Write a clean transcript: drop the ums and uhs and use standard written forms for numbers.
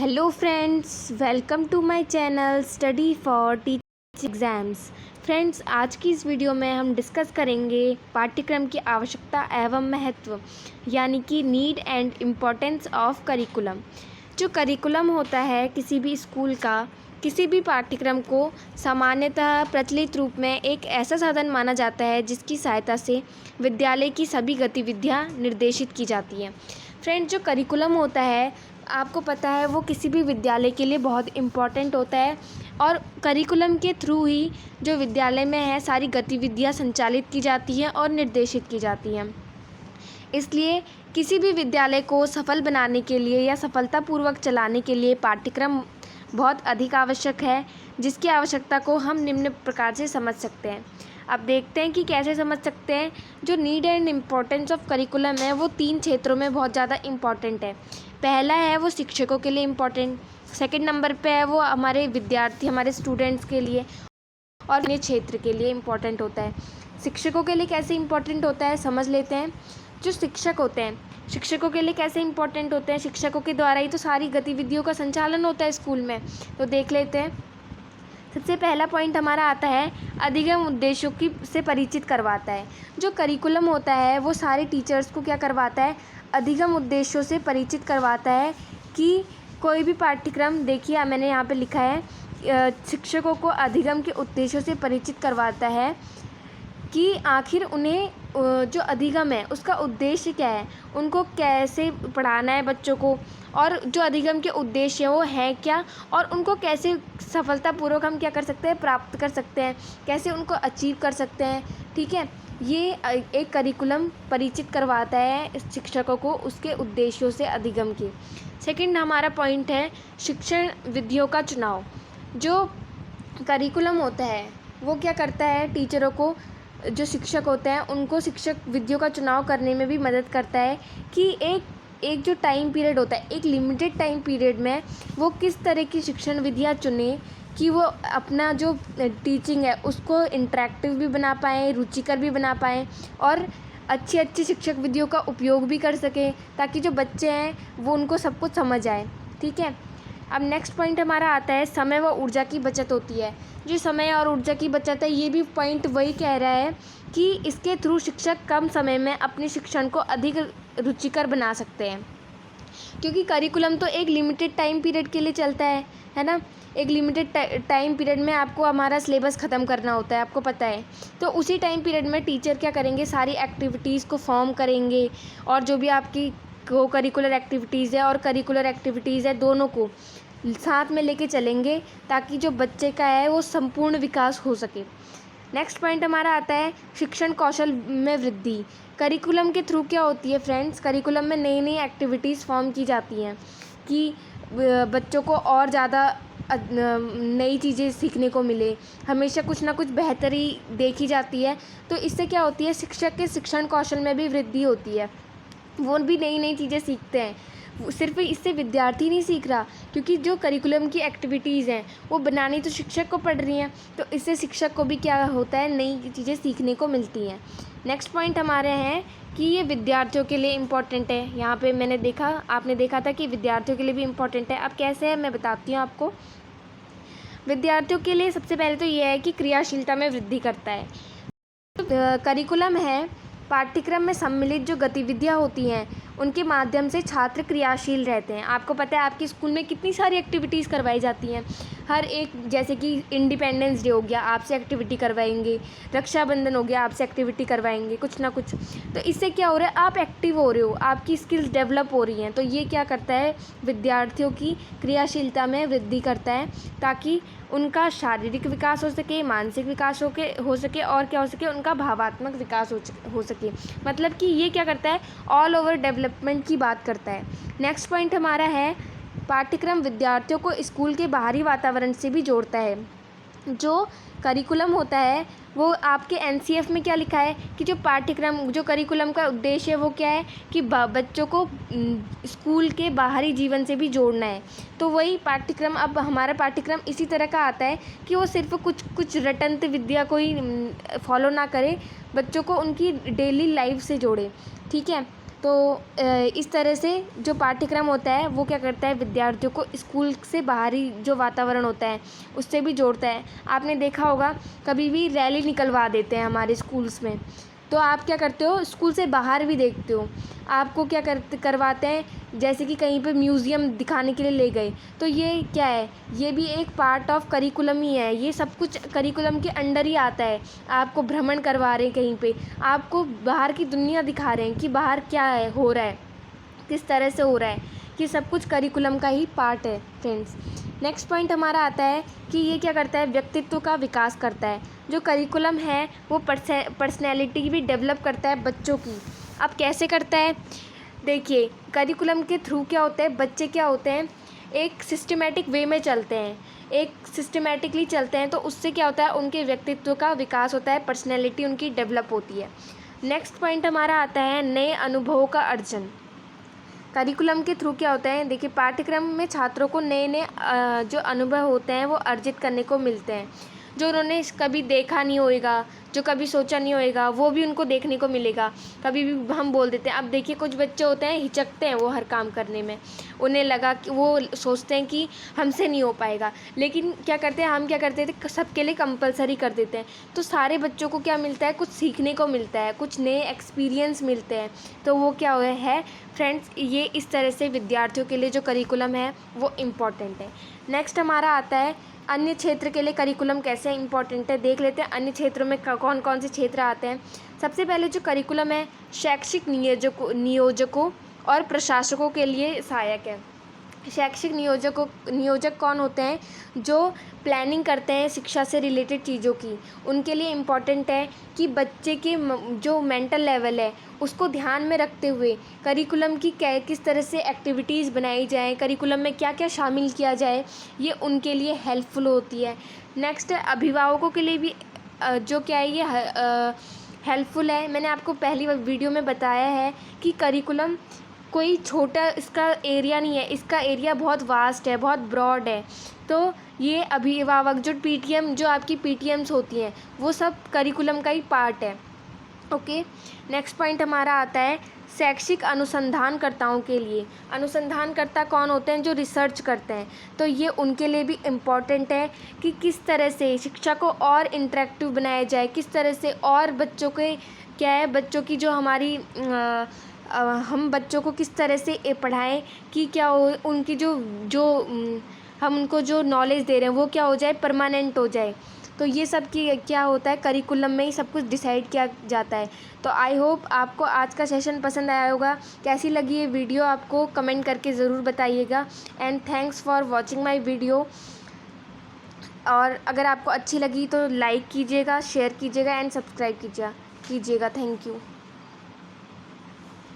Hello friends, welcome to my channel study for teaching exams. Friends, आज की इस video में हम डिस्कस करेंगे पाठ्यक्रम की आवश्यकता एवं महत्व, यानी कि need and importance of curriculum. जो करिकुलम होता है किसी भी स्कूल का, किसी भी पाठ्यक्रम को सामान्यतः प्रचलित रूप में एक ऐसा साधन माना जाता है जिसकी सहायता से विद्यालय की सभी गतिविधियाँ निर्देशित की जाती हैं। फ्रेंड्स, जो करिकुलम होता है आपको पता है वो किसी भी विद्यालय के लिए बहुत इम्पॉर्टेंट होता है और करिकुलम के थ्रू ही जो विद्यालय में है सारी गतिविधियाँ संचालित की जाती हैं और निर्देशित की जाती हैं। इसलिए किसी भी विद्यालय को सफल बनाने के लिए या सफलतापूर्वक चलाने के लिए पाठ्यक्रम बहुत अधिक आवश्यक है, जिसकी आवश्यकता को हम निम्न प्रकार से समझ सकते हैं। अब देखते हैं कि कैसे समझ सकते हैं। जो need and importance of curriculum है वो 3 क्षेत्रों में बहुत ज़्यादा इम्पॉर्टेंट है। पहला है वो शिक्षकों के लिए इम्पॉर्टेंट, सेकंड नंबर पे है वो हमारे विद्यार्थी, हमारे स्टूडेंट्स के लिए, और अपने क्षेत्र के लिए इम्पॉर्टेंट होता है। शिक्षकों के लिए कैसे इम्पॉर्टेंट होता है समझ लेते हैं। जो शिक्षक होते हैं, शिक्षकों के लिए कैसे इम्पॉर्टेंट होते हैं, शिक्षकों के द्वारा ही तो सारी गतिविधियों का संचालन होता है स्कूल में। तो देख लेते हैं। सबसे पहला पॉइंट हमारा आता है अधिगम उद्देश्यों की से परिचित करवाता है। जो करिकुलम होता है वो सारे टीचर्स को क्या करवाता है, अधिगम उद्देश्यों से परिचित करवाता है। कि कोई भी पाठ्यक्रम, देखिए मैंने यहाँ पे लिखा है शिक्षकों को अधिगम के उद्देश्यों से परिचित करवाता है कि आखिर उन्हें जो अधिगम है उसका उद्देश्य क्या है, उनको कैसे पढ़ाना है बच्चों को, और जो अधिगम के उद्देश्य हैं वो हैं क्या, और उनको कैसे सफलतापूर्वक हम क्या कर सकते हैं, प्राप्त कर सकते हैं, कैसे उनको अचीव कर सकते हैं। ठीक है, ये एक करिकुलम परिचित करवाता है शिक्षकों को उसके उद्देश्यों से अधिगम के। सेकंड हमारा पॉइंट है शिक्षण विधियों का चुनाव। जो करिकुलम होता है वो क्या करता है, टीचरों को, जो शिक्षक होते हैं उनको शिक्षक विधियों का चुनाव करने में भी मदद करता है कि एक जो टाइम पीरियड होता है, एक लिमिटेड टाइम पीरियड में वो किस तरह की शिक्षण विधियाँ चुने कि वो अपना जो टीचिंग है उसको इंटरेक्टिव भी बना पाएँ, रुचिकर भी बना पाएँ, और अच्छी अच्छी शिक्षक विधियों का उपयोग भी कर सकें, ताकि जो बच्चे हैं वो उनको सब कुछ समझ आए। ठीक है, अब नेक्स्ट पॉइंट हमारा आता है समय व ऊर्जा की बचत होती है। जो समय और ऊर्जा की बचत है ये भी पॉइंट वही कह रहा है कि इसके थ्रू शिक्षक कम समय में अपने शिक्षण को अधिक रुचिकर बना सकते हैं। क्योंकि करिकुलम तो एक लिमिटेड टाइम पीरियड के लिए चलता है ना। एक लिमिटेड टाइम पीरियड में आपको हमारा सिलेबस ख़त्म करना होता है, आपको पता है। तो उसी टाइम पीरियड में टीचर क्या करेंगे, सारी एक्टिविटीज़ को फॉर्म करेंगे, और जो भी आपकी को करिकुलर एक्टिविटीज़ है और करिकुलर एक्टिविटीज़ है दोनों को साथ में लेके चलेंगे, ताकि जो बच्चे का है वो संपूर्ण विकास हो सके। नेक्स्ट पॉइंट हमारा आता है शिक्षण कौशल में वृद्धि। करिकुलम के थ्रू क्या होती है फ्रेंड्स, करिकुलम में नई नई एक्टिविटीज़ फॉर्म की जाती हैं कि बच्चों को और ज़्यादा नई चीज़ें सीखने को मिले, हमेशा कुछ ना कुछ बेहतरी देखी जाती है। तो इससे क्या होती है, शिक्षक के शिक्षण कौशल में भी वृद्धि होती है, वो भी नई नई चीज़ें सीखते हैं। सिर्फ इससे विद्यार्थी नहीं सीख रहा, क्योंकि जो करिकुलम की एक्टिविटीज़ हैं वो बनानी तो शिक्षक को पड़ रही हैं, तो इससे शिक्षक को भी क्या होता है, नई चीज़ें सीखने को मिलती हैं। नेक्स्ट पॉइंट हमारे हैं कि ये विद्यार्थियों के लिए इम्पॉर्टेंट है। यहाँ पे आपने देखा था कि विद्यार्थियों के लिए भी इम्पॉर्टेंट है। अब कैसे है मैं बताती हूँ आपको। विद्यार्थियों के लिए सबसे पहले तो ये है कि क्रियाशीलता में वृद्धि करता है। करिकुलम है, पाठ्यक्रम में सम्मिलित जो गतिविधियाँ होती हैं उनके माध्यम से छात्र क्रियाशील रहते हैं। आपको पता है आपके स्कूल में कितनी सारी एक्टिविटीज़ करवाई जाती हैं। हर एक, जैसे कि इंडिपेंडेंस डे हो गया, आपसे एक्टिविटी करवाएंगे, रक्षाबंधन हो गया, आपसे एक्टिविटी करवाएंगे, कुछ ना कुछ। तो इससे क्या हो रहा है, आप एक्टिव हो रहे हो, आपकी स्किल्स डेवलप हो रही हैं। तो ये क्या करता है, विद्यार्थियों की क्रियाशीलता में वृद्धि करता है, ताकि उनका शारीरिक विकास हो सके, मानसिक विकास हो सके, और क्या हो सके, उनका भावात्मक विकास हो सके। मतलब कि ये क्या करता है, ऑल ओवर डेवलपमेंट की बात करता है। नेक्स्ट पॉइंट हमारा है पाठ्यक्रम विद्यार्थियों को स्कूल के बाहरी वातावरण से भी जोड़ता है। जो करिकुलम होता है वो आपके एनसीएफ में क्या लिखा है कि जो करिकुलम का उद्देश्य है वो क्या है कि बच्चों को स्कूल के बाहरी जीवन से भी जोड़ना है। तो वही पाठ्यक्रम, अब हमारा पाठ्यक्रम इसी तरह का आता है कि वो सिर्फ कुछ रटंत विद्या को ही फॉलो ना करे, बच्चों को उनकी डेली लाइफ से जोड़े। ठीक है, तो इस तरह से जो पाठ्यक्रम होता है वो क्या करता है, विद्यार्थियों को स्कूल से बाहरी जो वातावरण होता है उससे भी जोड़ता है। आपने देखा होगा कभी भी रैली निकलवा देते हैं हमारे स्कूल्स में, तो आप क्या करते हो, स्कूल से बाहर भी देखते हो, आपको क्या करवाते हैं, जैसे कि कहीं पे म्यूज़ियम दिखाने के लिए ले गए, तो ये क्या है, ये भी एक पार्ट ऑफ करिकुलम ही है। ये सब कुछ करिकुलम के अंडर ही आता है। आपको भ्रमण करवा रहे हैं कहीं पे, आपको बाहर की दुनिया दिखा रहे हैं कि बाहर क्या है, हो रहा है, किस तरह से हो रहा है, कि सब कुछ करिकुलम का ही पार्ट है फ्रेंड्स। नेक्स्ट पॉइंट हमारा आता है कि ये क्या करता है, व्यक्तित्व का विकास करता है। जो करिकुलम है वो पर्सनैलिटी भी डेवलप करता है बच्चों की। अब कैसे करता है, देखिए करिकुलम के थ्रू क्या होता है, बच्चे क्या होते हैं, एक सिस्टमेटिक वे में चलते हैं, एक सिस्टमेटिकली चलते हैं, तो उससे क्या होता है, उनके व्यक्तित्व का विकास होता है, पर्सनैलिटी उनकी डेवलप होती है। नेक्स्ट पॉइंट हमारा आता है नए अनुभवों का अर्जन। करिकुलम के थ्रू क्या होता है, देखिए पाठ्यक्रम में छात्रों को नए नए जो अनुभव होते हैं वो अर्जित करने को मिलते हैं। जो उन्होंने कभी देखा नहीं होएगा, जो कभी सोचा नहीं होएगा, वो भी उनको देखने को मिलेगा। कभी भी हम बोल देते हैं, अब देखिए कुछ बच्चे होते हैं हिचकते हैं वो हर काम करने में, उन्हें लगा कि वो सोचते हैं कि हमसे नहीं हो पाएगा, लेकिन क्या करते हैं, हम क्या करते थे, सबके लिए कंपलसरी कर देते हैं। तो सारे बच्चों को क्या मिलता है, कुछ सीखने को मिलता है, कुछ नए एक्सपीरियंस मिलते हैं। तो वो क्या हुआ है फ्रेंड्स, ये इस तरह से विद्यार्थियों के लिए जो करिकुलम है वो इम्पॉर्टेंट है। नेक्स्ट हमारा आता है अन्य क्षेत्र के लिए करिकुलम कैसे इम्पॉर्टेंट है, देख लेते हैं अन्य क्षेत्रों में कौन कौन से क्षेत्र आते हैं। सबसे पहले जो करिकुलम है शैक्षिक नियोजकों और प्रशासकों के लिए सहायक है। शैक्षिक नियोजक कौन होते हैं, जो प्लानिंग करते हैं शिक्षा से रिलेटेड चीज़ों की, उनके लिए इम्पॉर्टेंट है कि बच्चे के जो मेंटल लेवल है उसको ध्यान में रखते हुए करिकुलम की किस तरह से एक्टिविटीज़ बनाई जाए, करिकुलम में क्या क्या शामिल किया जाए, ये उनके लिए हेल्पफुल होती है। नेक्स्ट अभिभावकों के लिए भी जो क्या है ये हेल्पफुल है। मैंने आपको पहली वीडियो में बताया है कि करिकुलम कोई छोटा इसका एरिया नहीं है, इसका एरिया बहुत वास्ट है, बहुत ब्रॉड है। तो ये अभिभावक जो आपकी पीटीएम्स होती हैं वो सब करिकुलम का ही पार्ट है। ओके, नेक्स्ट पॉइंट हमारा आता है शैक्षिक अनुसंधानकर्ताओं के लिए। अनुसंधानकर्ता कौन होते हैं, जो रिसर्च करते हैं। तो ये उनके लिए भी इम्पॉर्टेंट है कि किस तरह से शिक्षा को और इंटरेक्टिव बनाया जाए, किस तरह से और बच्चों के क्या है, बच्चों की जो हमारी हम बच्चों को किस तरह से पढ़ाएं कि क्या हो, उनकी हम उनको जो नॉलेज दे रहे हैं वो क्या हो जाए, परमानेंट हो जाए। तो ये सब की क्या होता है, करिकुलम में ही सब कुछ डिसाइड किया जाता है। तो आई होप आपको आज का सेशन पसंद आया होगा। कैसी लगी ये वीडियो आपको कमेंट करके ज़रूर बताइएगा। And thanks for watching my video. और अगर आपको अच्छी लगी तो लाइक कीजिएगा, शेयर कीजिएगा एंड सब्सक्राइब कीजिएगा। Thank you.